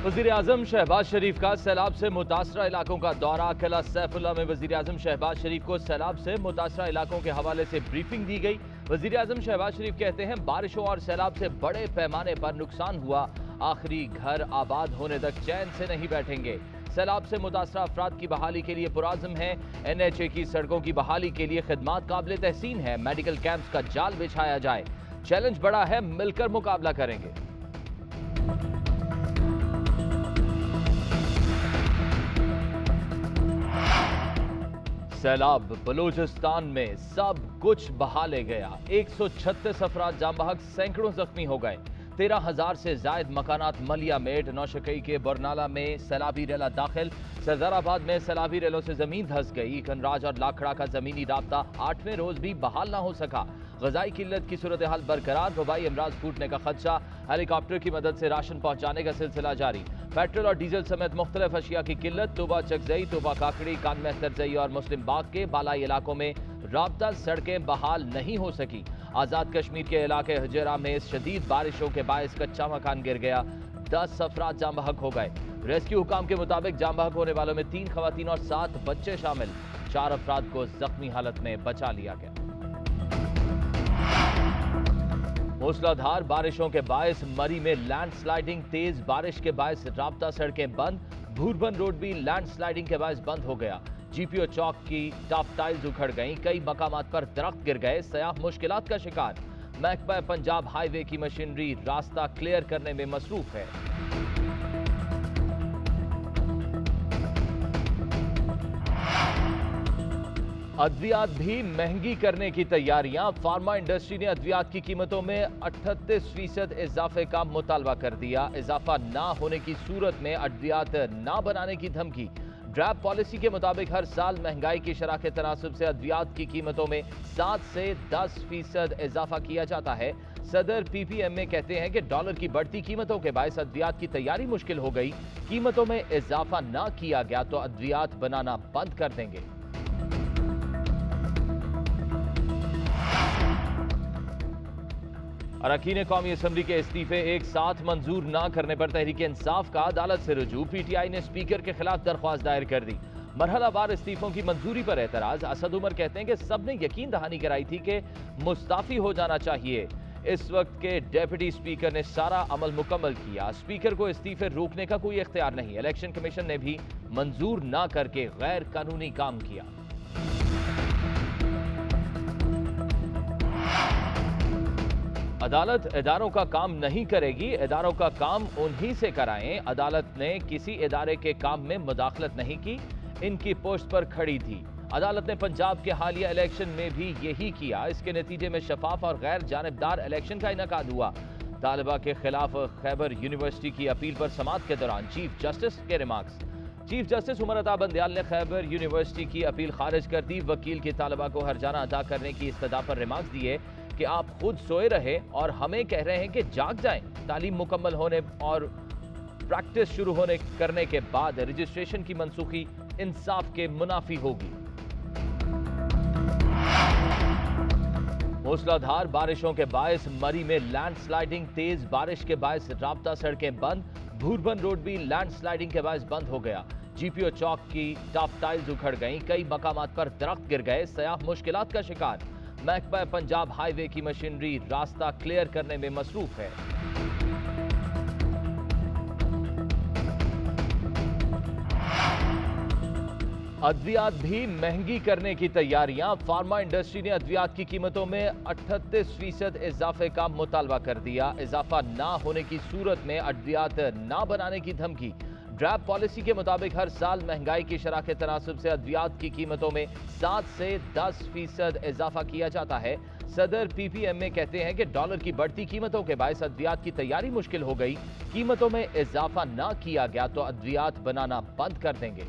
वज़ीर-ए-आज़म शहबाज शरीफ का सैलाब से मुतासरा इलाकों का दौरा। किला सैफुल्लाह में वज़ीर-ए-आज़म शहबाज शरीफ को सैलाब से मुतासरा इलाकों के हवाले से ब्रीफिंग दी गई। वज़ीर-ए-आज़म शहबाज शरीफ कहते हैं, बारिशों और सैलाब से बड़े पैमाने पर नुकसान हुआ, आखिरी घर आबाद होने तक चैन से नहीं बैठेंगे। सैलाब से मुतासरा अफराद की बहाली के लिए पुराज़म है। NHA की सड़कों की बहाली के लिए खिदमात काबिल तहसीन है। मेडिकल कैंप्स का जाल बिछाया जाए। चैलेंज बड़ा है, मिलकर मुकाबला करेंगे। सैलाब बलूचिस्तान में सब कुछ बहा ले गया। 136 अफराद जाम बहक, सैकड़ों जख्मी हो गए। 13,000 से जायद मकानात मलिया मेड। नौशकई के बरनाला में सैलाबी रेला दाखिल। सरदाराबाद में सैलाबी रेलों से जमीन धंस गई। कनराज और लाखड़ा का जमीनी राब्ता 8वें रोज भी बहाल ना हो सका। ग़ज़ाई किल्लत की सूरत हाल बरकरार, वबाई अमराज फूटने का खदशा। हेलीकॉप्टर की मदद से राशन पहुंचाने का सिलसिला जारी। पेट्रोल और डीजल समेत मुख्तलिफ अशिया की किल्लत। तोबा चकजई, तोबा काकड़ी, कान मेहतरजई और मुस्लिम बाग के बालाई इलाकों में राब्ता सड़कें बहाल नहीं हो सकी। आज़ाद कश्मीर के इलाके हजेरा में शदीद बारिशों के बायस कच्चा मकान गिर गया। 10 अफराद जाम बहक हो गए। रेस्क्यू हुकाम के मुताबिक जाम बहक होने वालों में 3 खवातीन और 7 बच्चे शामिल। 4 अफराद को जख्मी हालत में बचा लिया गया। मूसलाधार बारिशों के बायस मरी में लैंडस्लाइडिंग। तेज बारिश के बायस राब्ता सड़कें बंद। भूरबन रोड भी लैंडस्लाइडिंग के बायस बंद हो गया। GPO चौक की टॉप टाइल्स उखड़ गईं। कई मकामात पर दरख्त गिर गए। सयाह मुश्किलात का शिकार। महकमा पंजाब हाईवे की मशीनरी रास्ता क्लियर करने में मसरूफ है। अद्वियात भी महंगी करने की तैयारियां। फार्मा इंडस्ट्री ने अद्वियात की कीमतों में 38% इजाफे का मुतालबा कर दिया। इजाफा ना होने की सूरत में अद्वियात ना बनाने की धमकी। ड्रैप पॉलिसी के मुताबिक हर साल महंगाई की शरह के तनासुब से अद्वियात की कीमतों में 7 से 10% इजाफा किया जाता है। सदर PPMA कहते हैं कि डॉलर की बढ़ती कीमतों के बायस अद्वियात की तैयारी मुश्किल हो गई। कीमतों में इजाफा ना किया गया तो अद्वियात बनाना बंद कर देंगे। अरकान कौमी असम्बली के इस्तीफे एक साथ मंजूर न करने पर तहरीक इंसाफ का अदालत से रुजू। PTI ने स्पीकर के खिलाफ दरख्वास्त दायर कर दी। मरहलावार इस्तीफों की मंजूरी पर एतराज। असद उमर कहते हैं कि सबने यकीन दहानी कराई थी कि मुस्ताफी हो जाना चाहिए। इस वक्त के डेप्यूटी स्पीकर ने सारा अमल मुकम्मल किया। स्पीकर को इस्तीफे रोकने का कोई इख्तियार नहीं। इलेक्शन कमीशन ने भी मंजूर न करके गैर कानूनी काम किया। अदालत इदारों का काम नहीं करेगी, इदारों का काम उन्हीं से कराएं। अदालत ने किसी इदारे के काम में मुदाखलत नहीं की, इनकी पोस्ट पर खड़ी थी। अदालत ने पंजाब के हालिया इलेक्शन में भी यही किया। इसके नतीजे में शफाफ और गैर जानिबदार इलेक्शन का इनेकाद हुआ। तालिबा के खिलाफ खैबर यूनिवर्सिटी की अपील पर समाअत के दौरान चीफ जस्टिस के remarks. Chief justice Umar Ata Bandial ने खैबर यूनिवर्सिटी की अपील खारिज कर दी। वकील की तालिबा को हर्जाना अदा करने की इस्तदा पर रिमार्क्स दिए कि आप खुद सोए रहे और हमें कह रहे हैं कि जाग जाएं। तालीम मुकम्मल होने और प्रैक्टिस शुरू होने करने के बाद रजिस्ट्रेशन की मनसूखी इंसाफ के मुनाफी होगी। मूसलाधार बारिशों के बायस मरी में लैंडस्लाइडिंग। तेज बारिश के बायस राब्ता सड़कें बंद। भूरबन रोड भी लैंडस्लाइडिंग के बायस बंद हो गया। GPO चौक की टॉप टाइल्स उखड़ गईं। कई मकामात पर दरख्त गिर गए। सयाह मुश्किलात का शिकार। महकमा पंजाब हाईवे की मशीनरी रास्ता क्लियर करने में मसरूफ है। अद्वियात भी महंगी करने की तैयारियां। फार्मा इंडस्ट्री ने अद्वियात की कीमतों में 38% इजाफे का मुतालबा कर दिया। इजाफा ना होने की सूरत में अद्वियात ना बनाने की धमकी। ड्रैप पॉलिसी के मुताबिक हर साल महंगाई की शरह के तनासुब से अद्वियात की कीमतों में 7 से 10% इजाफा किया जाता है। सदर PPMA कहते हैं कि डॉलर की बढ़ती कीमतों के बायस अद्वियात की तैयारी मुश्किल हो गई। कीमतों में इजाफा ना किया गया तो अद्वियात बनाना बंद कर देंगे।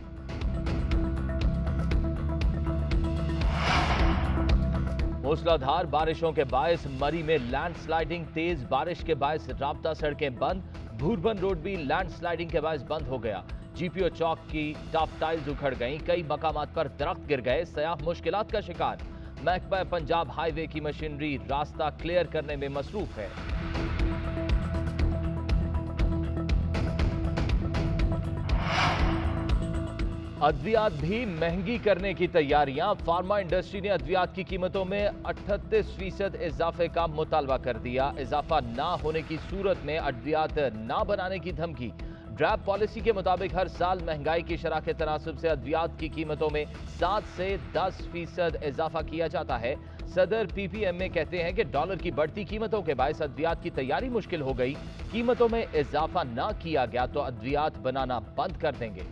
मूसलाधार बारिशों के बायस मरी में लैंडस्लाइडिंग। तेज बारिश के बायस राब्ता सड़कें बंद। भूरबन रोड भी लैंडस्लाइडिंग के बायस बंद हो गया। GPO चौक की टॉप टाइल्स उखड़ गईं। कई मकामात पर दरख्त गिर गए। सयाह मुश्किलात का शिकार। महकमा पंजाब हाईवे की मशीनरी रास्ता क्लियर करने में मसरूफ है। अद्वियात भी महंगी करने की तैयारियां। फार्मा इंडस्ट्री ने अद्वियात की कीमतों में 38% इजाफे का मुतालबा कर दिया। इजाफा ना होने की सूरत में अद्वियात ना बनाने की धमकी। ड्रैप पॉलिसी के मुताबिक हर साल महंगाई की शरह के तनासुब से अद्वियात की कीमतों में 7 से 10% इजाफा किया जाता है। सदर पीपीएमए कहते हैं कि डॉलर की बढ़ती कीमतों के बायस अद्वियात की तैयारी मुश्किल हो गई। कीमतों में इजाफा ना किया गया तो अद्वियात बनाना बंद कर देंगे।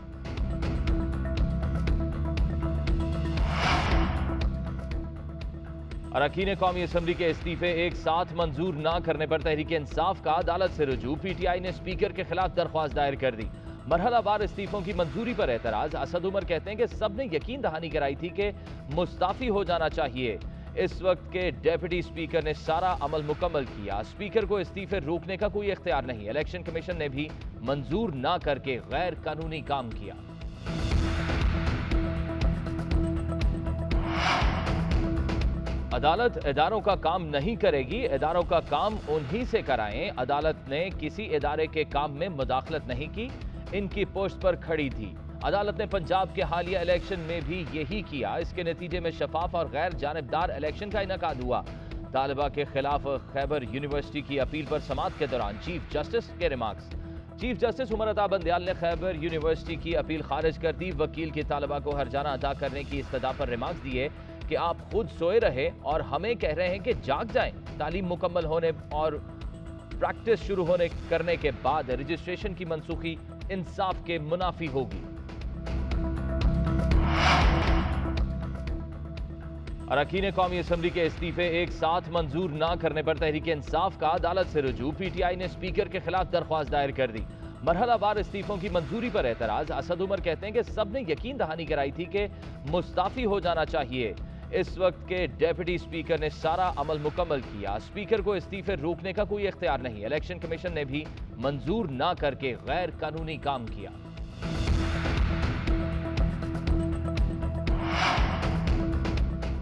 अरकान कौमी असम्बली के इस्तीफे एक साथ मंजूर न करने पर तहरीक इंसाफ का अदालत से रुजू। पीटीआई ने स्पीकर के खिलाफ दरख्वास्त दायर कर दी। मरहलावार इस्तीफों की मंजूरी पर एतराज। असद उमर कहते हैं कि सबने यकीन दहानी कराई थी कि मुस्ताफी हो जाना चाहिए। इस वक्त के डेप्यूटी स्पीकर ने सारा अमल मुकम्मल किया। स्पीकर को इस्तीफे रोकने का कोई इख्तियार नहीं। इलेक्शन कमीशन ने भी मंजूर न करके गैर कानूनी काम किया। अदालत इदारों का काम नहीं करेगी, इदारों का काम उन्हीं से कराएं। अदालत ने किसी इदारे के काम में मुदाखलत नहीं की, इनकी पोस्ट पर खड़ी थी। अदालत ने पंजाब के हालिया इलेक्शन में भी यही किया। इसके नतीजे में शफाफ और गैर जानिबदार इलेक्शन का इनकाद हुआ। तालिबा के खिलाफ खैबर यूनिवर्सिटी की अपील पर समाअत के दौरान चीफ जस्टिस के remarks. Chief justice Umar Ata Bandial ने खैबर यूनिवर्सिटी की अपील खारिज कर दी। वकील की तालिबा को हर्जाना अदा करने की इस्तदा पर रिमार्क्स दिए कि आप खुद सोए रहे और हमें कह रहे हैं कि जाग जाएं। तालीम मुकम्मल होने और प्रैक्टिस शुरू होने करने के बाद रजिस्ट्रेशन की मनसूखी इंसाफ के मुनाफी होगी। अरकान कौमी असम्बली के इस्तीफे एक साथ मंजूर न करने पर तहरीक इंसाफ का अदालत से रुजू। पीटीआई ने स्पीकर के खिलाफ दरख्वास्त दायर कर दी। मरहलावार इस्तीफों की मंजूरी पर एतराज। असद उमर कहते हैं कि सबने यकीन दहानी कराई थी कि मुस्ताफी हो जाना चाहिए। इस वक्त के डेप्यूटी स्पीकर ने सारा अमल मुकम्मल किया। स्पीकर को इस्तीफे रोकने का कोई इख्तियार नहीं। इलेक्शन कमीशन ने भी मंजूर न करके गैर कानूनी काम किया।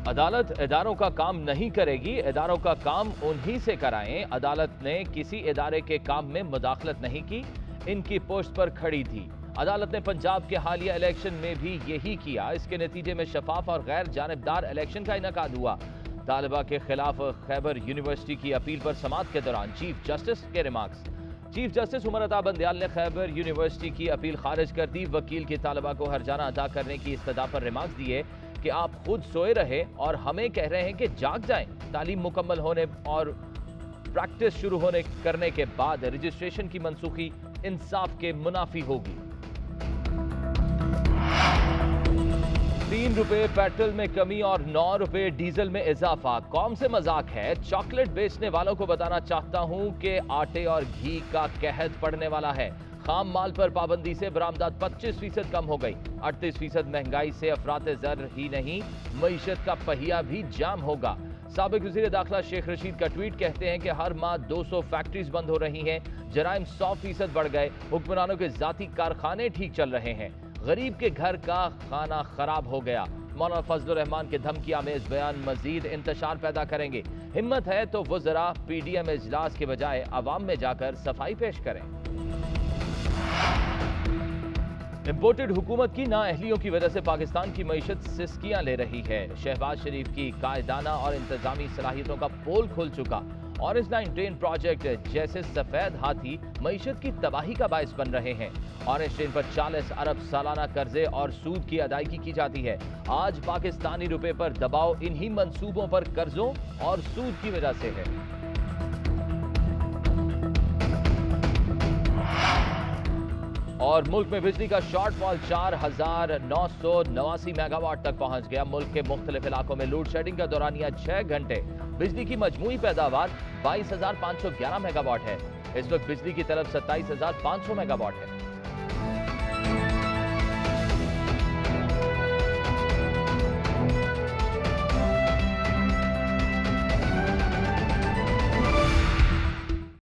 अदालत इदारों का काम नहीं करेगी, इदारों का काम उन्हीं से कराएं। अदालत ने किसी इदारे के काम में मुदाखलत नहीं की, इनकी पोस्ट पर खड़ी थी। अदालत ने पंजाब के हालिया इलेक्शन में भी यही किया। इसके नतीजे में शफाफ और गैर जानिबदार इलेक्शन का इनकाद हुआ। तालिबा के खिलाफ खैबर यूनिवर्सिटी की अपील पर समाअत के दौरान चीफ जस्टिस के remarks. Chief justice Umar Ata Bandial ने खैबर यूनिवर्सिटी की अपील खारिज कर दी। वकील की तालिबा को हर्जाना अदा करने की इस्तदा पर रिमार्क्स दिए कि आप खुद सोए रहे और हमें कह रहे हैं कि जाग जाएं। तालीम मुकम्मल होने और प्रैक्टिस शुरू होने करने के बाद रजिस्ट्रेशन की मनसूखी इंसाफ के मुनाफी होगी। 3 रुपए पेट्रोल में कमी और 9 रुपए डीजल में इजाफा कौम से मजाक है। चॉकलेट बेचने वालों को बताना चाहता हूं कि आटे और घी का कहर पड़ने वाला है। खाम माल पर पाबंदी से बरामदात 25% कम हो गई। 38% महंगाई से अफराते ज़र ही नहीं, मईशत का पहिया भी जाम होगा। साबिक वज़ीर दाखिला शेख रशीद का ट्वीट कहते हैं कि हर माह 200 फैक्ट्रीज बंद हो रही हैं। जराइम 100% बढ़ गए। हुक्मरानों के जाती कारखाने ठीक चल रहे हैं। गरीब के घर का खाना खराब हो गया। मौलाना फजलुर रहमान के धमकी आमेज बयान मजीद इंतशार पैदा करेंगे। हिम्मत है तो वज़रा पीडीएम इजलास के बजाय अवाम में जाकर सफाई पेश करें। इम्पोर्टेड हुकूमत की नाअहलियों की वजह से पाकिस्तान की मईशत सिसकियां ले रही है। शहबाज शरीफ की कायदाना और इंतजामी सलाहियतों का पोल खुल चुका। ऑरेंज लाइन ट्रेन प्रोजेक्ट जैसे सफेद हाथी मईशत की तबाही का बायस बन रहे हैं। ऑरेंज ट्रेन पर 40 अरब सालाना कर्जे और सूद की अदायगी की जाती है। आज पाकिस्तानी रुपए पर दबाव इन्हीं मंसूबों पर कर्जों और सूद की वजह से है। और मुल्क में बिजली का शॉर्टफॉल 4,989 मेगावाट तक पहुंच गया। मुल्क के मुख्तलिफ इलाकों में लोड शेडिंग का दौरानिया 6 घंटे। बिजली की मजमूई पैदावार 22,511 मेगावाट है। इस वक्त बिजली की तलब 27,500 मेगावाट है।